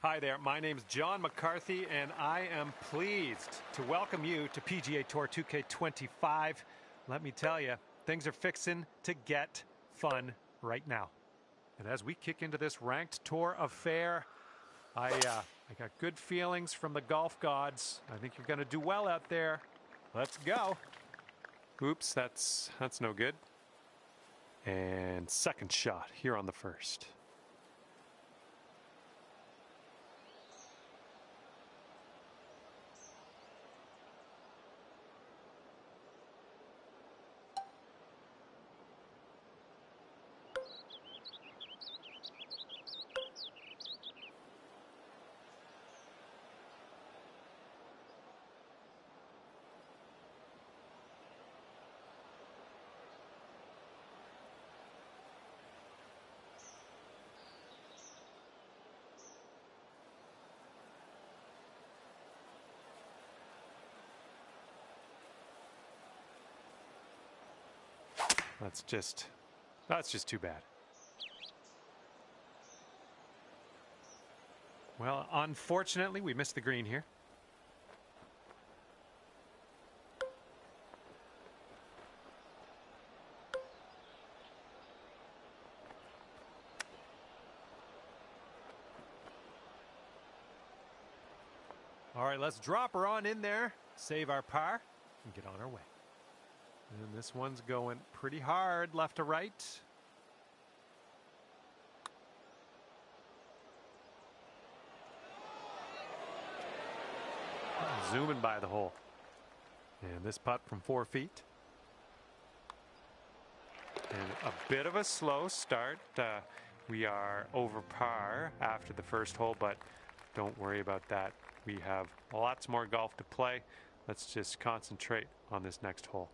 Hi there, my name's John McCarthy, and I am pleased to welcome you to PGA Tour 2K25. Let me tell you, things are fixing to get fun right now. And as we kick into this ranked tour affair, I got good feelings from the golf gods. I think you're going to do well out there. Let's go. Oops, that's no good. And second shot here on the first. That's just too bad. Well, unfortunately, we missed the green here. All right, let's drop her on in there, save our par, and get on our way. And this one's going pretty hard left to right. Zooming by the hole. And this putt from 4 feet. And a bit of a slow start. We are over par after the first hole, but don't worry about that. We have lots more golf to play. Let's just concentrate on this next hole.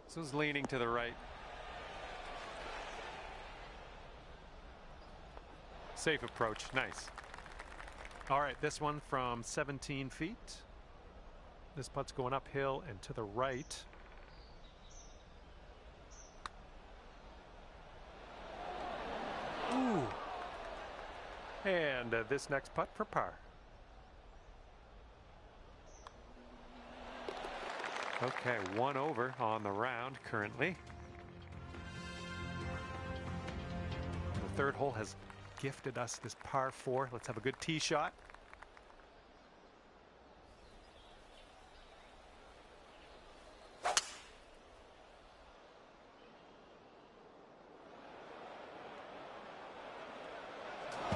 This was leaning to the right. Safe approach. Nice. All right, this one from 17 feet. This putt's going uphill and to the right. Ooh. And this next putt for par. Okay, 1 over on the round currently. The third hole has gifted us this par 4. Let's have a good tee shot.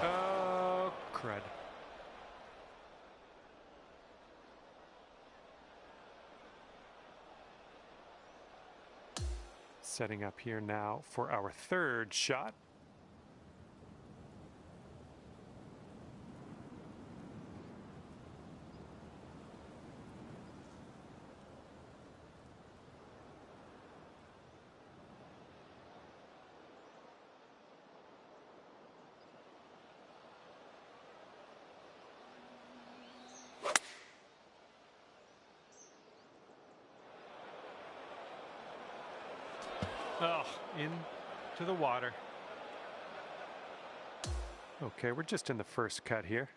Oh, crud. Setting up here now for our third shot. Oh, into the water. Okay, we're just in the first cut here.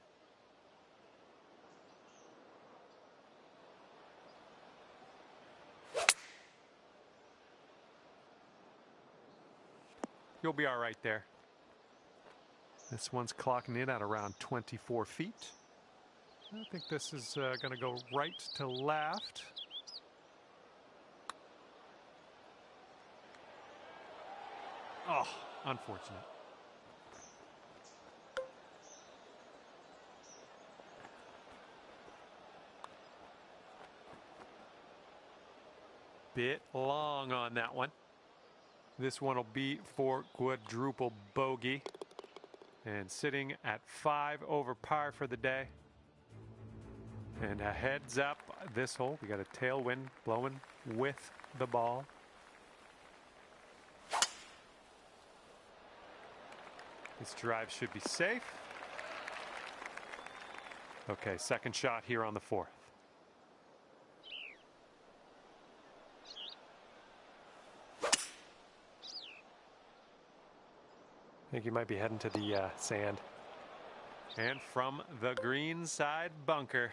You'll be all right there. This one's clocking in at around 24 feet. I think this is going to go right to left. Oh, unfortunate. Bit long on that one. This one will be for quadruple bogey. And sitting at 5 over par for the day. And a heads up this hole. We got a tailwind blowing with the ball. This drive should be safe. Okay, second shot here on the fourth. I think you might be heading to the sand. And from the green side bunker.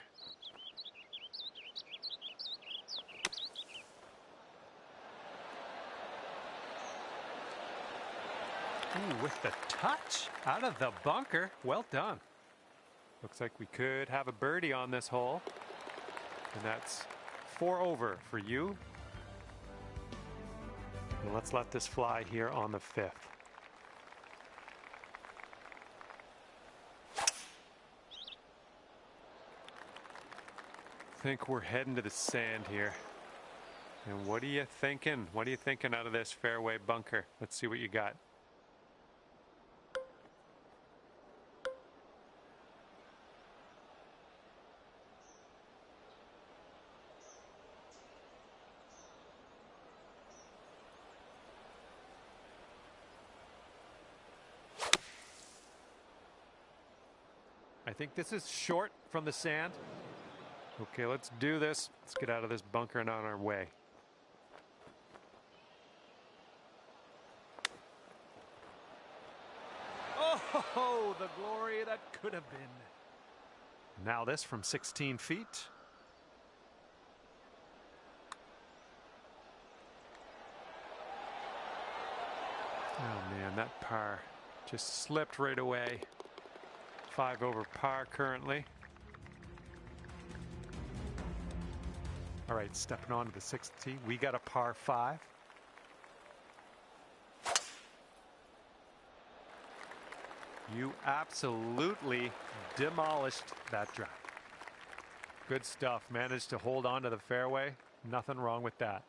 Ooh, with the touch out of the bunker. Well done. Looks like we could have a birdie on this hole. And that's 4 over for you. And let's let this fly here on the fifth. I think we're heading to the sand here. And what are you thinking? What are you thinking out of this fairway bunker? Let's see what you got. I think this is short from the sand. Okay, let's do this. Let's get out of this bunker and on our way. Oh, the glory that could have been. Now this from 16 feet. Oh man, that par just slipped right away. 5 over par currently. All right, stepping on to the sixth tee. We got a par 5. You absolutely demolished that drive. Good stuff. Managed to hold on to the fairway. Nothing wrong with that.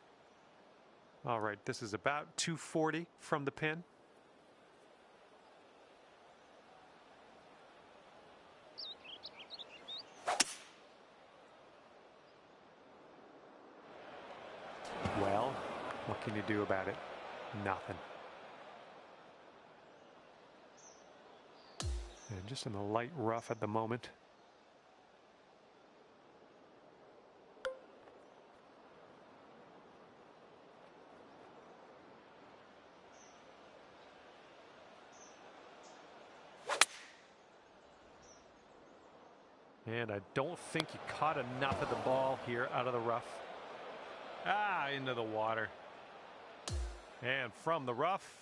All right, this is about 240 from the pin. Well, what can you do about it? Nothing. And just in the light rough at the moment. And I don't think you caught enough of the ball here out of the rough. Ah, into the water. And from the rough.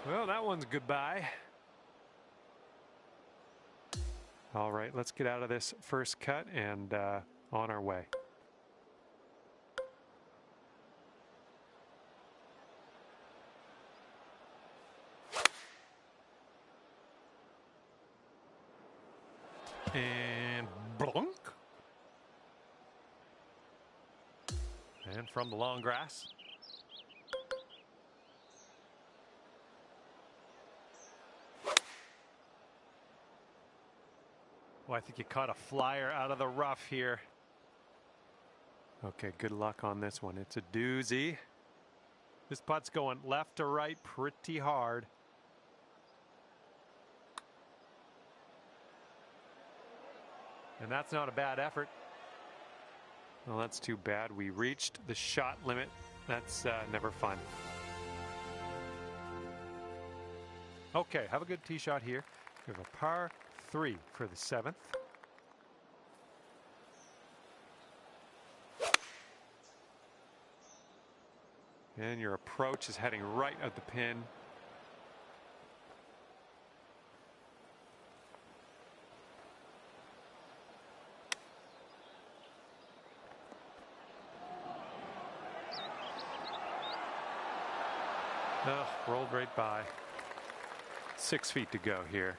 Well, that one's goodbye. All right, let's get out of this first cut and on our way. And blunk. And from the long grass. Well, I think you caught a flyer out of the rough here. Okay, good luck on this one. It's a doozy. This putt's going left to right pretty hard. And that's not a bad effort. Well, that's too bad. We reached the shot limit. That's never fun. Okay, have a good tee shot here. We have a par 3 for the 7th. And your approach is heading right at the pin. Oh, rolled right by. 6 feet to go here.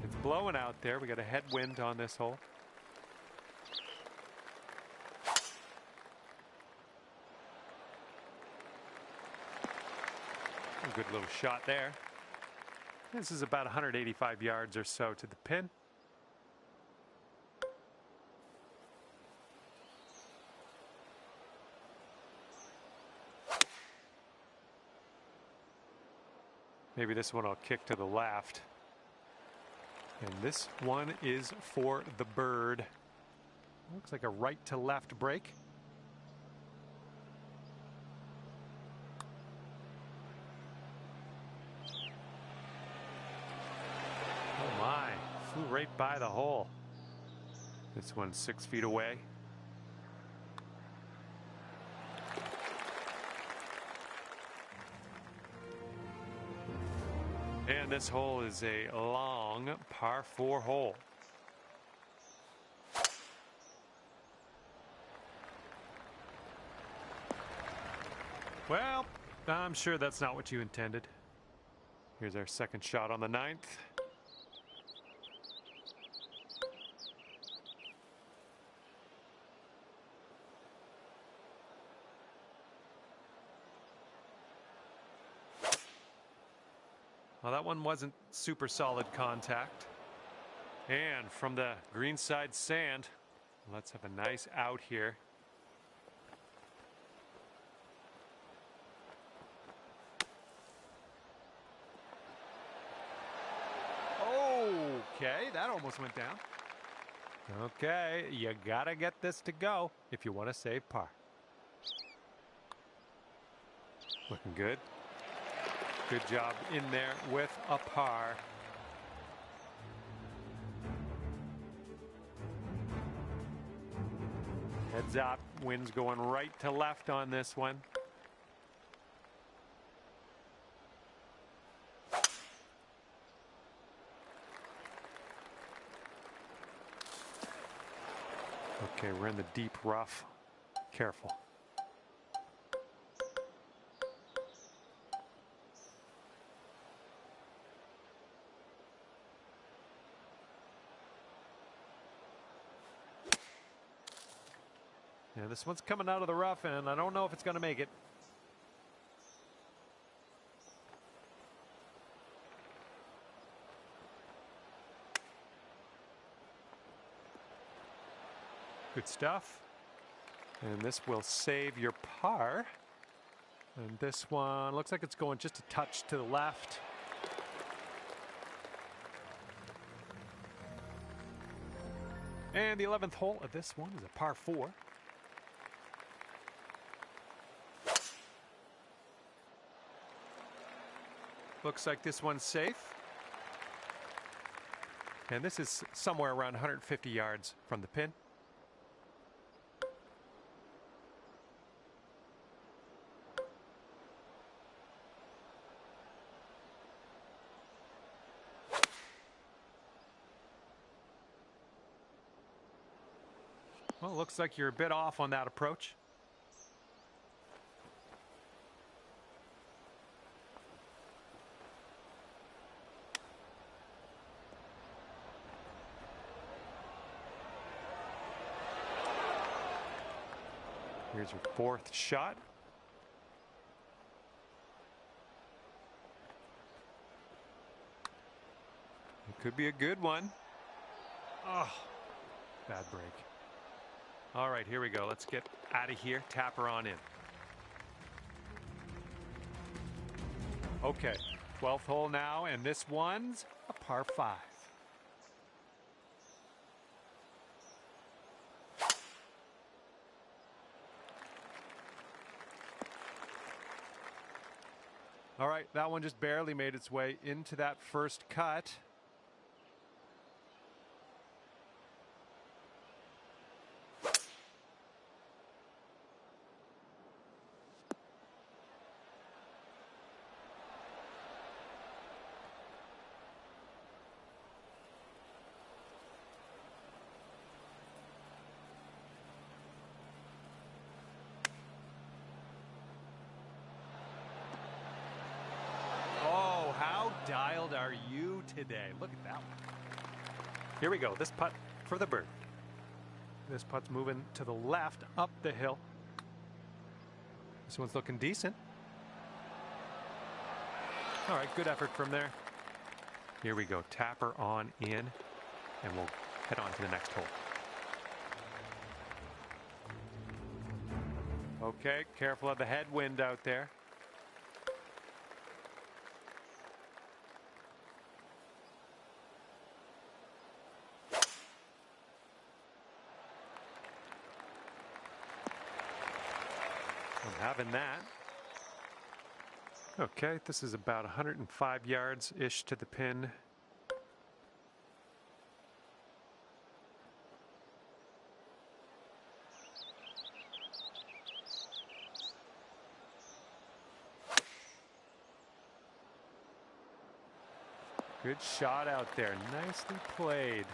It's blowing out there. We got a headwind on this hole. A good little shot there. This is about 185 yards or so to the pin. Maybe this one will kick to the left. And this one is for the bird. Looks like a right to left break. Oh my, flew right by the hole. This one's 6 feet away. And this hole is a long par 4 hole. Well, I'm sure that's not what you intended. Here's our second shot on the 9th. Well, that one wasn't super solid contact. And from the greenside sand, let's have a nice out here. Okay, that almost went down. Okay, you gotta get this to go if you want to save par. Looking good. Good job in there with a par. Heads up, wind's going right to left on this one. Okay, we're in the deep rough. Careful. Yeah, this one's coming out of the rough, and I don't know if it's going to make it. Good stuff. And this will save your par. And this one looks like it's going just a touch to the left. And the 11th hole of this one is a par 4. Looks like this one's safe. And this is somewhere around 150 yards from the pin. Well, looks like you're a bit off on that approach. Here's your fourth shot. It could be a good one. Oh, bad break. All right, here we go. Let's get out of here. Tap her on in. Okay, 12th hole now, and this one's a par 5. All right, that one just barely made its way into that first cut. Dialed are you today? Look at that one. Here we go. This putt for the bird. This putt's moving to the left up the hill. This one's looking decent. All right, good effort from there. Here we go. Tap her on in, and we'll head on to the next hole. Okay, careful of the headwind out there. I'm having that. Okay, this is about 105 yards-ish to the pin. Good shot out there. Nicely played.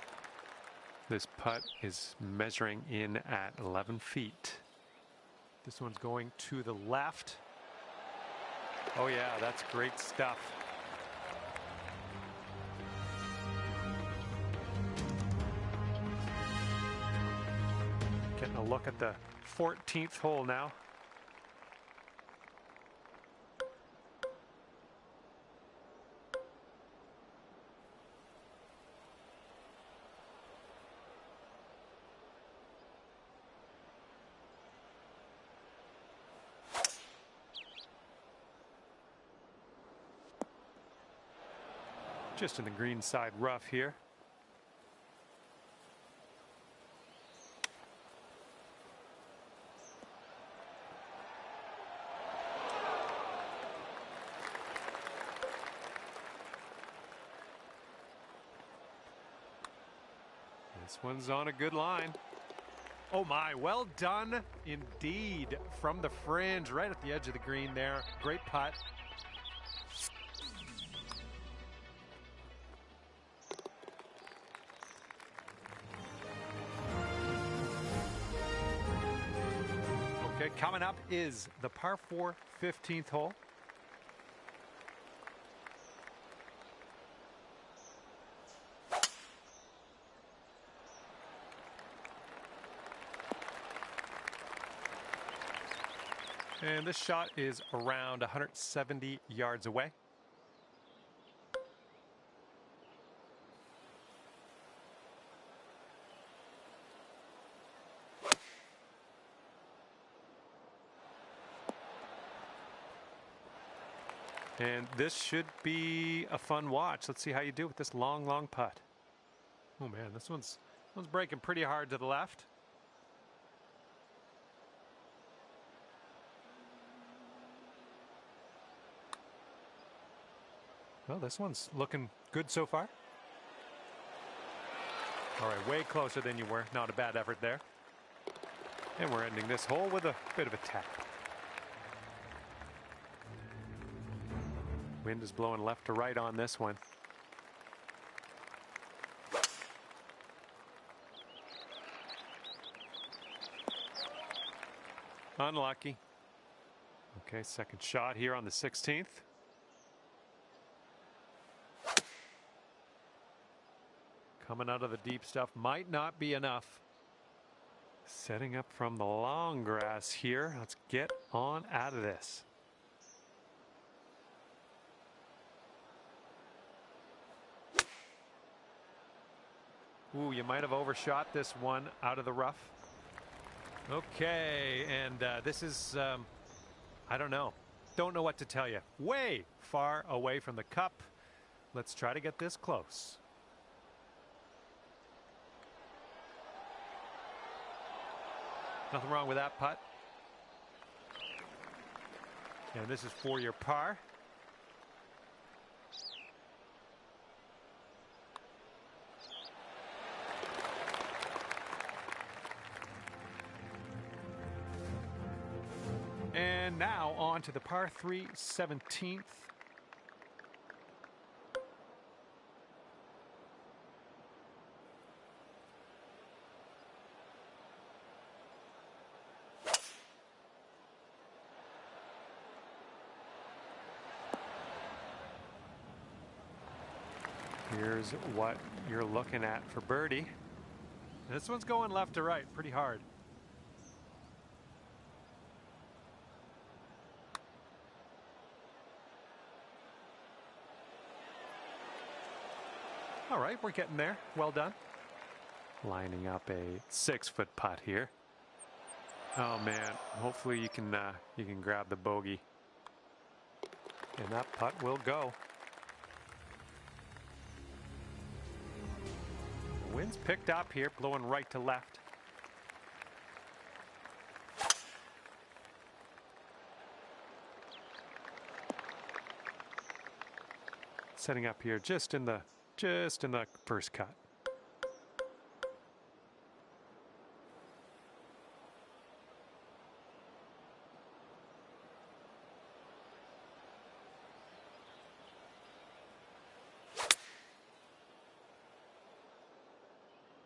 This putt is measuring in at 11 feet. This one's going to the left. Oh yeah, that's great stuff. Getting a look at the 14th hole now. Just in the green side rough here. This one's on a good line. Oh my, well done indeed from the fringe, right at the edge of the green there. Great putt. Okay, coming up is the par 4 15th hole. And this shot is around 170 yards away. And this should be a fun watch. Let's see how you do with this long putt. Oh man, this one's breaking pretty hard to the left. Well, this one's looking good so far. All right, way closer than you were. Not a bad effort there. And we're ending this hole with a bit of a tap. Wind is blowing left to right on this one. Unlucky. Okay, second shot here on the 16th. Coming out of the deep stuff might not be enough. Setting up from the long grass here. Let's get on out of this. Ooh, you might have overshot this one out of the rough. Okay, and this is, I don't know. Don't know what to tell you. Way far away from the cup. Let's try to get this close. Nothing wrong with that putt. And this is for your par. And now on to the par 3 17th. Here's what you're looking at for birdie. This one's going left to right pretty hard. All right, we're getting there. Well done. Lining up a 6-foot putt here. Oh man, hopefully you can grab the bogey. And that putt will go. The wind's picked up here, blowing right to left. Setting up here just in the first cut.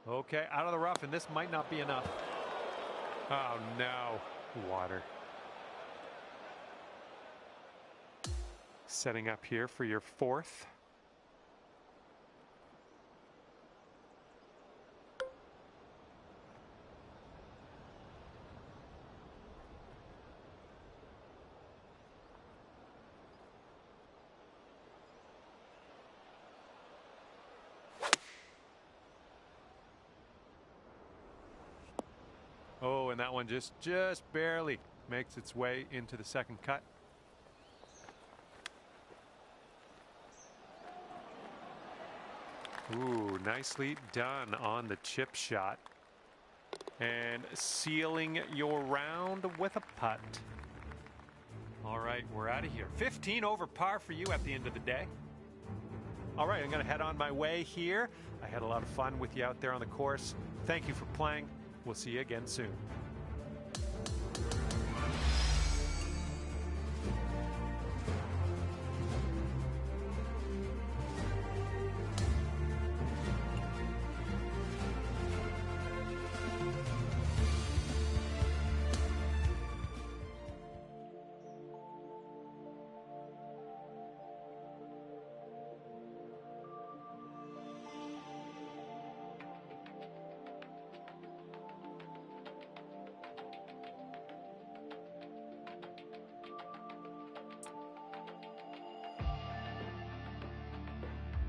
Okay, out of the rough, and this might not be enough. Oh no, water. Setting up here for your 4th. Oh, and that one just barely makes its way into the second cut. Ooh, nicely done on the chip shot. And sealing your round with a putt. All right, we're out of here. 15 over par for you at the end of the day. All right, I'm going to head on my way here. I had a lot of fun with you out there on the course. Thank you for playing. We'll see you again soon.